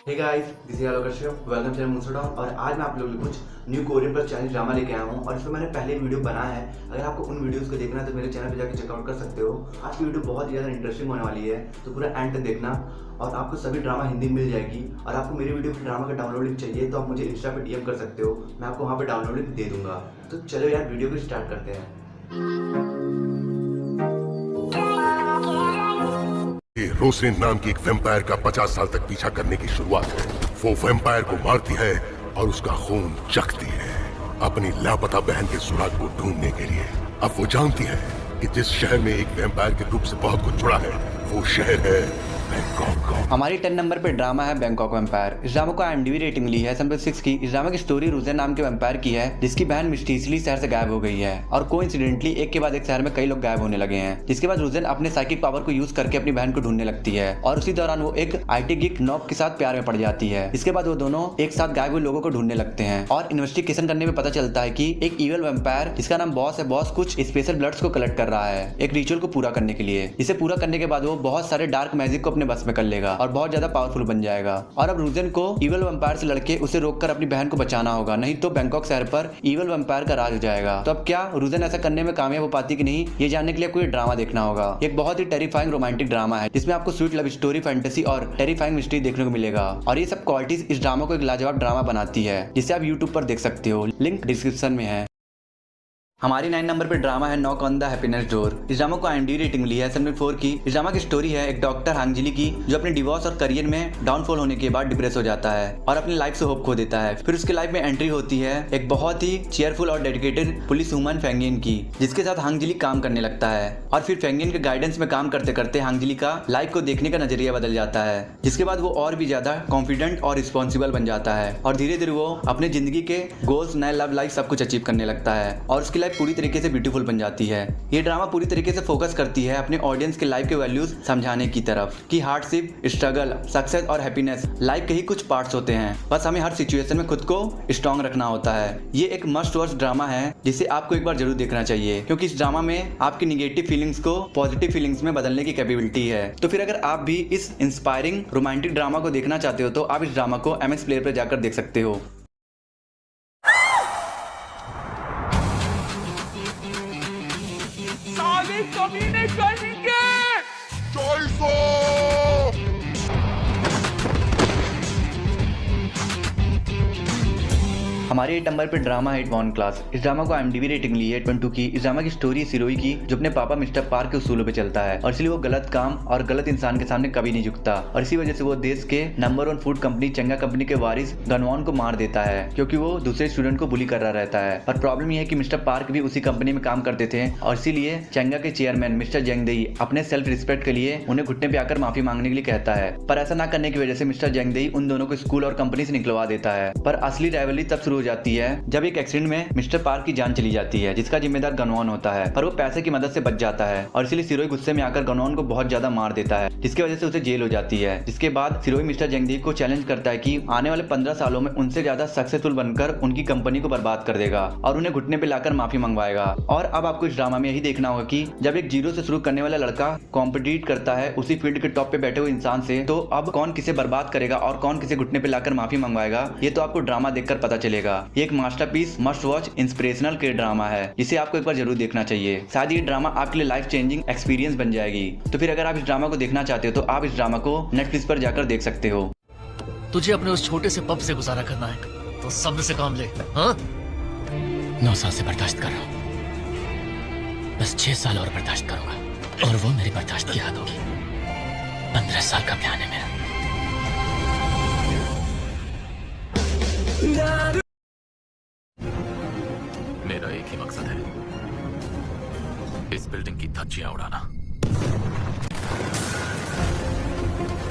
Hey guys, this is Alok Kashyap, welcome to मुंसडाउन। और आज मैं आप लोगों के लिए कुछ न्यू कोरियन पर चैलेंज ड्रामा लेके आया हूँ और इसमें मैंने पहले वीडियो बनाया है। अगर आपको उन वीडियोस को देखना है तो मेरे चैनल पे जाकर चेकआउट कर सकते हो। आज की वीडियो बहुत ही ज़्यादा इंटरेस्टिंग होने वाली है, तो पूरा एंड तक देखना और आपको सभी ड्रामा हिंदी में मिल जाएगी। और आपको मेरी वीडियो की ड्रामा का डाउनलोड लिंक चाहिए तो आप मुझे इंस्टा पे डीएम कर सकते हो, मैं आपको वहाँ पे डाउनलोड लिंक दे दूंगा। तो चलो यार, वीडियो को स्टार्ट करते हैं। ये रोसलिन नाम की एक वैम्पायर का 50 साल तक पीछा करने की शुरुआत है। वो वैम्पायर को मारती है और उसका खून चखती है अपनी लापता बहन के सुराग को ढूंढने के लिए। अब वो जानती है कि जिस शहर में एक वैम्पायर के ग्रुप से बहुत कुछ जुड़ा है वो शहर है बैंकॉक। हमारी 10 नंबर पे ड्रामा है बैंकॉक वैम्पायर। इस ड्रामा को IMDb रेटिंग मिली है 7.6 की। इस ड्रामा की स्टोरी रूजेन नाम के वैम्पायर की है जिसकी बहन मिस्टीरियसली शहर से गायब हो गई है और कोइंसिडेंटली एक के बाद एक शहर में कई लोग गायब होने लगे हैं। जिसके बाद रूजेन अपने साइकिक पावर को यूज करके अपनी बहन को ढूंढने लगती है और उसी दौरान वो एक IT गिक नॉब के साथ प्यार में पड़ जाती है। इसके बाद वो दोनों एक साथ गायब हुए लोगों को ढूंढने लगते हैं और इन्वेस्टिगेशन करने में पता चलता है कि एक इविल वैम्पायर जिसका नाम बॉस है, बॉस कुछ स्पेशल ब्लड्स को कलेक्ट कर रहा है एक रिचुअल को पूरा करने के लिए। इसे पूरा करने के बाद वो बहुत सारे डार्क मैजिक को अपने बस में कर लेगा और बहुत ज्यादा पावरफुल बन जाएगा। और अब रूजेन को इविल वैम्पायर से लड़के उसे रोककर अपनी बहन को बचाना होगा, नहीं तो बैंकॉक शहर पर इविल वैम्पायर का राज हो जाएगा। तो अब क्या रूजेन ऐसा करने में कामयाब हो पाती कि नहीं, ये जानने के लिए कोई ड्रामा देखना होगा। एक बहुत ही टेरिफाइंग रोमांटिक ड्रामा है जिसमें आपको स्वीट लव स्टोरी, फैंटेसी और टेरिफाइंग मिस्ट्री देखने को मिलेगा। और ये सब क्वालिटीज इस ड्रामा को एक लाजवाब ड्रामा बनाती है जिसे आप यूट्यूब पर देख सकते हो, लिंक डिस्क्रिप्शन में है। हमारी 9 नंबर पे ड्रामा है knock on the happiness door. इस ड्रामा को IMDb रेटिंग मिली है 7.4 की। इस ड्रामा की स्टोरी है एक डॉक्टर हांगजिली की जो अपने डिवोर्स और करियर में डाउनफॉल होने के बाद डिप्रेस हो जाता है और अपनी लाइफ से होप खो देता है। फिर उसके लाइफ में एंट्री होती है एक बहुत ही चेयरफुल और डेडिकेटेड पुलिस वुमन फेंगियन की, जिसके साथ हांगजिली काम करने लगता है। और फिर फेंगियन के गाइडेंस में काम करते करते हांगजिली का लाइफ को देखने का नजरिया बदल जाता है, जिसके बाद वो और भी ज्यादा कॉन्फिडेंट और रिस्पॉन्सिबल बन जाता है और धीरे धीरे वो अपने जिंदगी के गोल्स, नए लव लाइफ सब कुछ अचीव करने लगता है और उसकी लाइफ पूरी तरीके से ब्यूटीफुल बन जाती है। ये ड्रामा पूरी तरीके से फोकस करती है अपने ऑडियंस के लाइफ के वैल्यूज समझाने की तरफ कि हार्डशिप, स्ट्रगल, सक्सेस और हैप्पीनेस लाइफ के ही कुछ पार्ट्स होते हैं। बस हमें हर सिचुएशन में खुद को स्ट्रॉन्ग रखना होता है। ये एक मस्ट वॉच ड्रामा है जिसे आपको एक बार जरूर देखना चाहिए, क्योंकि इस ड्रामा में आपकी निगेटिव फीलिंग्स को पॉजिटिव फीलिंग्स में बदलने की कैपेबिलिटी है। तो फिर अगर आप भी इस इंस्पायरिंग रोमांटिक ड्रामा को देखना चाहते हो तो आप इस ड्रामा को MX प्लेयर पर जाकर देख सकते हो। कमी नहीं करेंगे। हमारे 8 नंबर पे ड्रामा है इट क्लास। इस ड्रामा को IMDb रेटिंग मिली है 8.2 की। इस ड्रामा की स्टोरी सिरोही की जो अपने पापा मिस्टर पार्क के उसूलों पे चलता है और इसलिए वो गलत काम और गलत इंसान के सामने कभी नहीं झुकता और इसी वजह से वो देश के नंबर 1 फूड कंपनी चंगा कंपनी के वारिस गनवान को मार देता है, क्योंकि वो दूसरे स्टूडेंट को बुली कर रहा रहता है। और प्रॉब्लम यह है कि मिस्टर पार्क भी उसी कंपनी में काम करते थे और इसीलिए चंगा के चेयरमैन मिस्टर जेंगदेई अपने सेल्फ रिस्पेक्ट के लिए उन्हें घुटने पे आकर माफी मांगने के लिए कहता है। पर ऐसा ना करने की वजह से मिस्टर जेंगदेई उन दोनों को स्कूल और कंपनी से निकलवा देता है। पर असली राइवलरी तब शुरू हो जाती है जब एक एक्सीडेंट में मिस्टर पार्क की जान चली जाती है, जिसका जिम्मेदार गनवान होता है। पर वो पैसे की मदद से बच जाता है और इसलिए सिरोही गुस्से में आकर गनवान को बहुत ज्यादा मार देता है, जिसकी वजह से उसे जेल हो जाती है। जिसके बाद सिरोही मिस्टर जेंगदेई को चैलेंज करता है कि आने वाले 15 सालों में उनसे ज्यादा सक्सेसफुल बनकर उनकी कंपनी को बर्बाद कर देगा और उन्हें घुटने पे लाकर माफी मंगवाएगा। और अब आपको इस ड्रामा में यही देखना होगा कि जब एक जीरो से शुरू करने वाला लड़का कॉम्पिटिट करता है उसी फील्ड के टॉप पे बैठे हुए इंसान से, तो अब कौन किसे बर्बाद करेगा और कौन किसे घुटने पे लाकर माफी मंगवाएगा, ये तो आपको ड्रामा देखकर पता चलेगा। ये एक मास्टरपीस, मस्ट वॉच, इंस्पिरेशनल के ड्रामा है जिसे आपको एक बार जरूर देखना चाहिए। शायद ये ड्रामा आपके लिए लाइफ चेंजिंग एक्सपीरियंस बन जाएगी। तो फिर अगर आप इस ड्रामा को देखना चाहते हो तो आप इस ड्रामा को नेटफ्लिक्स पर जाकर देख सकते हो। तुझे अपने उस छोटे से पब से गुजारा करना है तो सब्र से काम ले। हाँ? 9 साल से बर्दाश्त कर रहा हूँ, बस 6 साल और बर्दाश्त करूंगा और वो मेरी बर्दाश्त की हद होगी। 15 साल का प्लान है मेरा। मेरा एक ही मकसद है, इस बिल्डिंग की धज्जियां उड़ाना।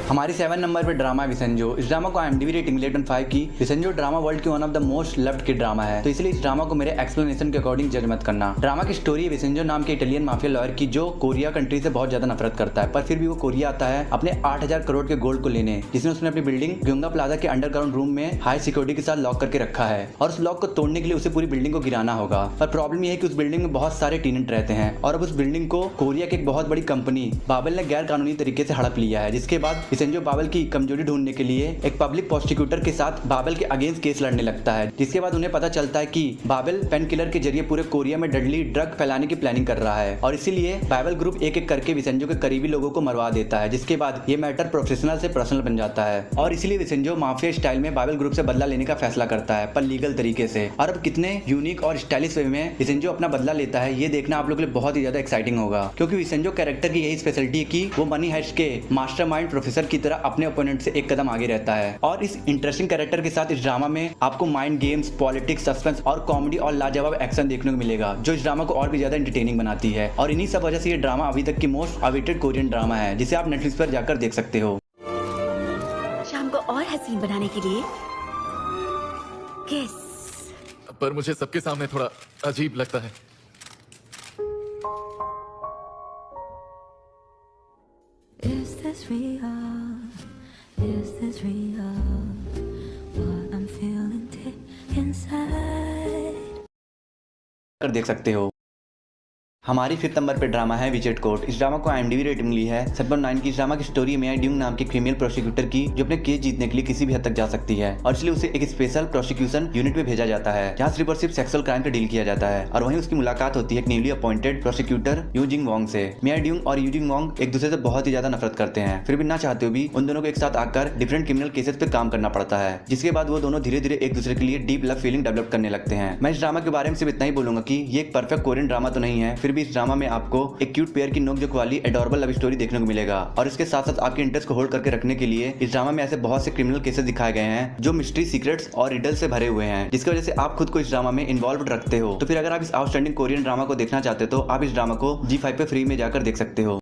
हमारी 7 नंबर पे ड्रामा है विसेंजो। इस ड्रामा को IMDb रेटिंग 8.5 की। विसेंजो ड्रामा वर्ल्ड की one of the most loved की ड्रामा है, तो इसलिए इस ड्रामा को मेरे एक्सप्लेनेशन के अकॉर्डिंग जज मत करना। ड्रामा की स्टोरी है विसेंजो नाम के इटालियन माफिया लॉयर की जो कोरिया कंट्री से बहुत ज्यादा नफरत करता है, पर फिर भी वो कोरिया आता है अपने 8000 करोड़ के गोल्ड को लेने, जिसमें उसने अपनी बिल्डिंग ग्योंगा प्लाजा के अंडरग्राउंड रूम में हाई सिक्योरिटी के साथ लॉक करके रखा है और उस लॉक को तोड़ने के लिए उसे पूरी बिल्डिंग को गिराना होगा। पर प्रॉब्लम यह है कि उस बिल्डिंग में बहुत सारे टेनेंट रहते हैं और अब उस बिल्डिंग को कोरिया की एक बहुत बड़ी कंपनी बाबेल ने गैर कानूनी तरीके से हड़प लिया है, जिसके बाद विसेंजो बाबल की कमजोरी ढूंढने के लिए एक पब्लिक प्रोसिक्यूटर के साथ बाबल के अगेंस्ट केस लड़ने लगता है, जिसके बाद उन्हें पता चलता है कि बाबल पेन किलर के जरिए पूरे कोरिया में डेडली ड्रग फैलाने की प्लानिंग कर रहा है और इसीलिए बाबल ग्रुप एक एक करके विसेंजो के करीबी लोगों को मरवा देता है, जिसके बाद ये मैटर प्रोफेशनल से पर्सनल बन जाता है और इसीलिए विसेंजो माफिया स्टाइल में बाबल ग्रुप से बदला लेने का फैसला करता है, पर लीगल तरीके से। और अब कितने यूनिक और स्टाइलिश वे में विसेंजो अपना बदला लेता है ये देखना आप लोग के लिए बहुत ही ज्यादा एक्साइटिंग होगा, क्योंकि विसेंजो कैरेक्टर की यही स्पेशलिटी है कि वो मनी हाइस्ट के मास्टरमाइंड प्रोफेसर की तरह अपने ओपोनेंट से एक कदम आगे रहता है। और इस इंटरेस्टिंग कैरेक्टर के साथ इस ड्रामा में आपको माइंड गेम्स, पॉलिटिक्स, सस्पेंस और कॉमेडी और लाजवाब एक्शन देखने को मिलेगा, जो इस ड्रामा को और भी ज्यादा एंटरटेनिंग बनाती है। और इन्हीं सब वजह से ये ड्रामा अभी तक की मोस्ट अवेटेड कोरियन ड्रामा है, जिसे आप नेटफ्लिक्स पर जाकर देख सकते हो। शाम को और हसीन बनाने के लिए किस पर मुझे सबके सामने थोड़ा अजीब लगता है। Is this real? Is this real? What I'm feeling deep inside. कर देख सकते हो। हमारी 5th नंबर पे ड्रामा है विचेट कोर्ट। इस ड्रामा को IMDb रेटिंग मिली है 7.9 की। इस ड्रामा की स्टोरी में ड्यूंग नाम की फीमेल प्रोसिक्यूटर की, जो अपने केस जीतने के लिए किसी भी हद तक जा सकती है और इसलिए उसे एक स्पेशल प्रोसिक्यूशन यूनिट में भेजा जाता है, जहाँ सिर्फ और सिर्फ सेक्सुअल क्राइम का डील किया जाता है। और वहीं उसकी मुलाकात होती है एक newly appointed prosecutor using Wong से। मिया ड्यूंग और यूजिंग वोंग एक दूसरे से बहुत ही ज्यादा नफरत करते हैं, फिर भी ना चाहते हुए भी उन दोनों को एक साथ आकर डिफरेंट क्रिमिनल केसेस पे काम करना पड़ता है, जिसके बाद वो दोनों धीरे धीरे एक दूसरे के लिए डीप लव फीलिंग डेवलप करने लगते हैं। मैं इस ड्रामा के बारे में सिर्फ इतना ही बोलूंगा कि ये एक परफेक्ट कोरियन ड्रामा तो नहीं है, फिर भी इस ड्रामा में आपको एक क्यूट पेयर की नोकझोंक वाली एडोरेबल लव स्टोरी देखने को मिलेगा। और इसके साथ साथ आपके इंटरेस्ट को होल्ड करके रखने के लिए इस ड्रामा में ऐसे बहुत से क्रिमिनल केसेस दिखाए गए हैं जो मिस्ट्री, सीक्रेट्स और रिडल से भरे हुए हैं, जिसकी वजह से आप खुद को इस ड्रामा में इन्वॉल्व रखते हो। तो फिर अगर आप इस आउटस्टैंडिंग कोरियन ड्रामा को देखना चाहते हो तो आप इस ड्रामा को G5 पे फ्री में जाकर देख सकते हो।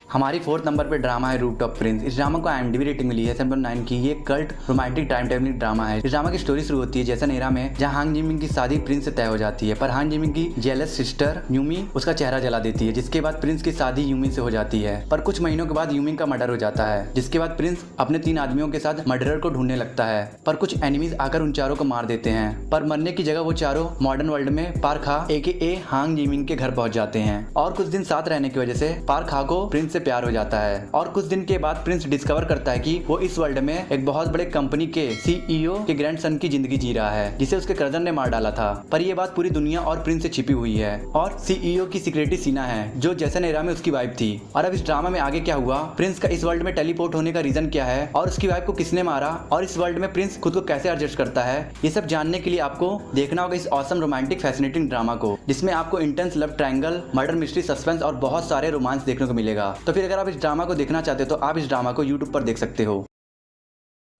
हमारी 4th नंबर पे ड्रामा है रूफटॉप प्रिंस। इस ड्रामा को IMDb रेटिंग मिली है 7.9 की। ये cult romantic time travelling drama है। इस ड्रामा की स्टोरी शुरू होती है जैसन एरा में, जहां हांग जिमिंग की शादी प्रिंस से तय हो जाती है, पर हांग जिमिंग की जेलस सिस्टर यूमी उसका चेहरा जला देती है, जिसके बाद प्रिंस की शादी यूमी से हो जाती है। पर कुछ महीनों के बाद यूमिंग का मर्डर हो जाता है, जिसके बाद प्रिंस अपने 3 आदमियों के साथ मर्डरर को ढूंढने लगता है, पर कुछ एनिमीज आकर उन चारों को मार देते हैं। पर मरने की जगह वो चारों मॉडर्न वर्ल्ड में पार्क खा AKA हांग जिमिंग के घर पहुंच जाते हैं और कुछ दिन साथ रहने की वजह से पार्क खा को प्रिंस से प्यार हो जाता है। और कुछ दिन के बाद प्रिंस डिस्कवर करता है कि वो इस वर्ल्ड में एक बहुत बड़े कंपनी के CEO के ग्रैंडसन की जिंदगी जी रहा है, जिसे उसके कजन ने मार डाला था। पर ये बात पूरी दुनिया और प्रिंस से छिपी हुई है और CEO की सिक्योरिटी सीना है, जो जैसन एरा में उसकी वाइफ थी। और अब इस ड्रामा में आगे क्या हुआ, प्रिंस का इस वर्ल्ड में टेलीपोर्ट होने का रीजन क्या है और उसकी वाइफ को किसने मारा और इस वर्ल्ड में प्रिंस खुद को कैसे एडजस्ट करता है, ये सब जानने के लिए आपको देखना होगा इस ऑसम रोमांटिक फैसिनेटिंग ड्रामा को, जिसमें आपको intense love triangle, murder mystery, suspense और बहुत सारे रोमांस देखने को मिलेगा। तो फिर अगर आप इस ड्रामा को देखना चाहते हो तो आप इस ड्रामा को YouTube पर देख सकते हो।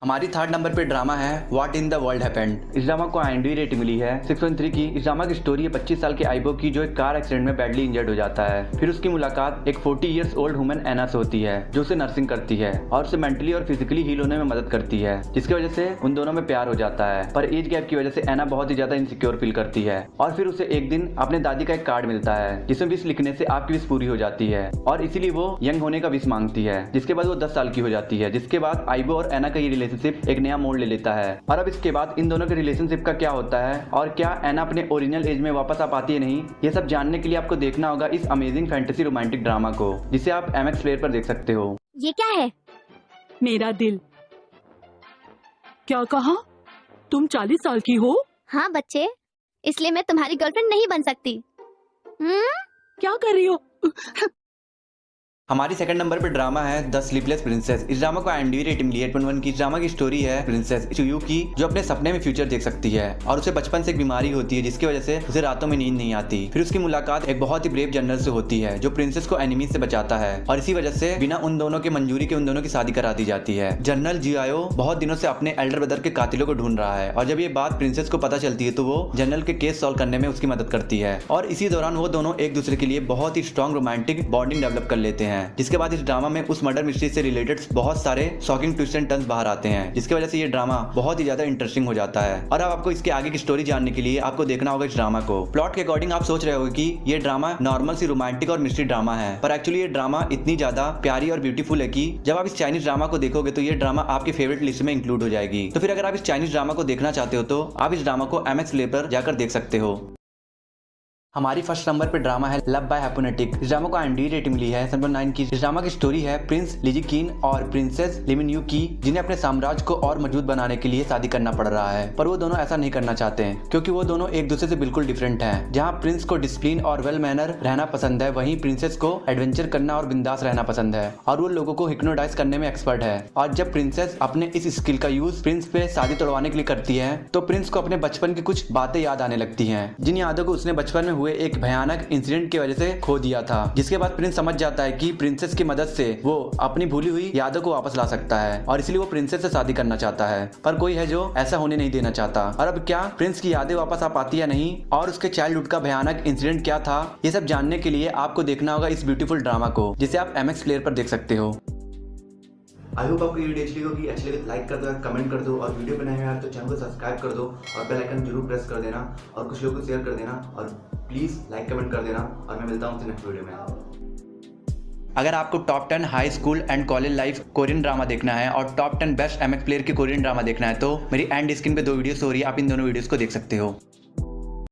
हमारी 3rd नंबर पे ड्रामा है what in the world happened. इस ड्रामा को IMDb रेटिंग मिली है 6.3 की। इस ड्रामा की स्टोरी है 25 साल के आइबो की, जो एक कार एक्सीडेंट में बैडली इंजर्ड हो जाता है। फिर उसकी मुलाकात एक 40 इयर्स ओल्ड वुमन एना से होती है, जो उसे नर्सिंग करती है और उसे मेंटली और फिजिकली हील होने में मदद करती है, जिसकी वजह से उन दोनों में प्यार हो जाता है। पर एज गैप की वजह से एना बहुत ही ज्यादा इनसिक्योर फील करती है और फिर उसे एक दिन अपने दादी का एक कार्ड मिलता है, जिसमें विश लिखने से आपकी विश पूरी हो जाती है और इसीलिए वो यंग होने का विश मांगती है, जिसके बाद वो 10 साल की हो जाती है। जिसके बाद आइबो और एना का ये रिलेशनशिप एक नया ले लेता है। और अब इसके बाद इन दोनों के रिलेशनशिप का क्या होता है और क्या एना अपने ओरिजिनल एज में वापस आ पाती है नहीं, ये सब जानने के लिए आपको देखना होगा इस अमेजिंग फैंटेसी रोमांटिक ड्रामा को, जिसे आप MX प्लेयर पर देख सकते हो। ये क्या है? मेरा दिल। क्या कहा? तुम 40 साल की हो? हाँ बच्चे, इसलिए मैं तुम्हारी गर्लफ्रेंड नहीं बन सकती। क्या कर रही हो? हमारी 2nd नंबर पे ड्रामा है द स्लीपलेस प्रिंसेस। इस ड्रामा को IMDb रेटिंग मिली है 8.1 की। इस ड्रामा की स्टोरी है प्रिंसेस चुयू की, जो अपने सपने में फ्यूचर देख सकती है और उसे बचपन से एक बीमारी होती है, जिसकी वजह से उसे रातों में नींद नहीं आती। फिर उसकी मुलाकात एक बहुत ही ब्रेव जनरल से होती है, जो प्रिंसेस को एनिमीज से बचाता है और इसी वजह से बिना उन दोनों के मंजूरी के उन दोनों की शादी करा दी जाती है। जनरल जियाओ बहुत दिनों से अपने एल्डर ब्रदर के कातिलों को ढूंढ रहा है और जब ये बात प्रिंसेस को पता चलती है तो वो जनरल के केस सॉल्व करने में उसकी मदद करती है और इसी दौरान वो दोनों एक दूसरे के लिए बहुत ही स्ट्रॉन्ग रोमांटिक बॉन्डिंग डेवलप कर लेते हैं। जिसके बाद इस ड्रामा में उस मर्डर मिस्ट्री से रिलेटेड बहुत सारे शॉकिंग ट्विस्ट एंड टर्न्स बाहर आते हैं, जिसकी वजह से ये ड्रामा बहुत ही ज्यादा इंटरेस्टिंग हो जाता है। और अब आपको इसके आगे की स्टोरी जानने के लिए आपको देखना होगा इस ड्रामा को। प्लॉट के अकॉर्डिंग आप सोच रहे होगे कि ये ड्रामा नॉर्मल सी रोमांटिक और मिस्ट्री ड्रामा है, पर एक्चुअली ये ड्रामा इतनी ज्यादा प्यारी और ब्यूटीफुल है कि जब आप इस चाइनीज ड्रामा को देखोगे तो ये ड्रामा आपकी फेवरेट लिस्ट में इंक्लूड हो जाएगी। तो फिर अगर आप इस चाइनीज ड्रामा को देखना चाहते हो तो आप इस ड्रामा को MX प्लेयर पर जाकर देख सकते हो। हमारी फर्स्ट नंबर पे ड्रामा है लव बाय हैप्पीनेटिक। इस ड्रामा को IMDb रेटिंग मिली है 7.9 की। इस ड्रामा की स्टोरी है प्रिंस लिजी कीन और प्रिंसेस लिमिन्यू की, जिन्हें अपने साम्राज्य को और मजबूत बनाने के लिए शादी करना पड़ रहा है, पर वो दोनों ऐसा नहीं करना चाहते हैं क्योंकि वो दोनों एक दूसरे से बिल्कुल डिफरेंट हैं। जहाँ प्रिंस को डिसिप्लिन और वेल मैनर रहना पसंद है, वहीं प्रिंसेस को एडवेंचर करना और बिंदास रहना पसंद है और वो लोगों को हिप्नोटाइज करने में एक्सपर्ट है। और जब प्रिंसेस अपने इस स्किल का यूज प्रिंस पे शादी तोड़वाने के लिए करती है तो प्रिंस को अपने बचपन की कुछ बातें याद आने लगती हैं, जिन यादों को उसने बचपन में हुए एक भयानक इंसिडेंट की वजह से खो दिया था। जिसके बाद प्रिंस समझ जाता है कि प्रिंसेस की मदद से वो अपनी भूली हुई यादों को वापस ला सकता है और इसलिए वो प्रिंसेस से शादी करना चाहता है, पर कोई है जो ऐसा होने नहीं देना चाहता। और अब क्या प्रिंस की यादें वापस आ पाती या नहीं और उसके चाइल्डहुड का भयानक इंसिडेंट क्या था, ये सब जानने के लिए आपको देखना होगा इस ब्यूटीफुल ड्रामा को, जिसे आप MX प्लेयर पर देख सकते हो। आई होप आपको ये वीडियो अच्छी लगी तो लाइक कर दो, कमेंट कर दो और वीडियो बनाए हुए तो चैनल को सब्सक्राइब कर दो और बेल आइकन जरूर प्रेस कर देना और कुछ लोगों को शेयर कर देना और प्लीज़ लाइक कमेंट कर देना और मैं मिलता हूँ नेक्स्ट वीडियो में। अगर आपको top 10 high school and college life Korean drama देखना है और टॉप 10 बेस्ट MX प्लेयर की कोरियन ड्रामा देखना है तो मेरी एंड स्क्रीन पे 2 वीडियोस हो रही है, आप इन दोनों वीडियोस को देख सकते हो।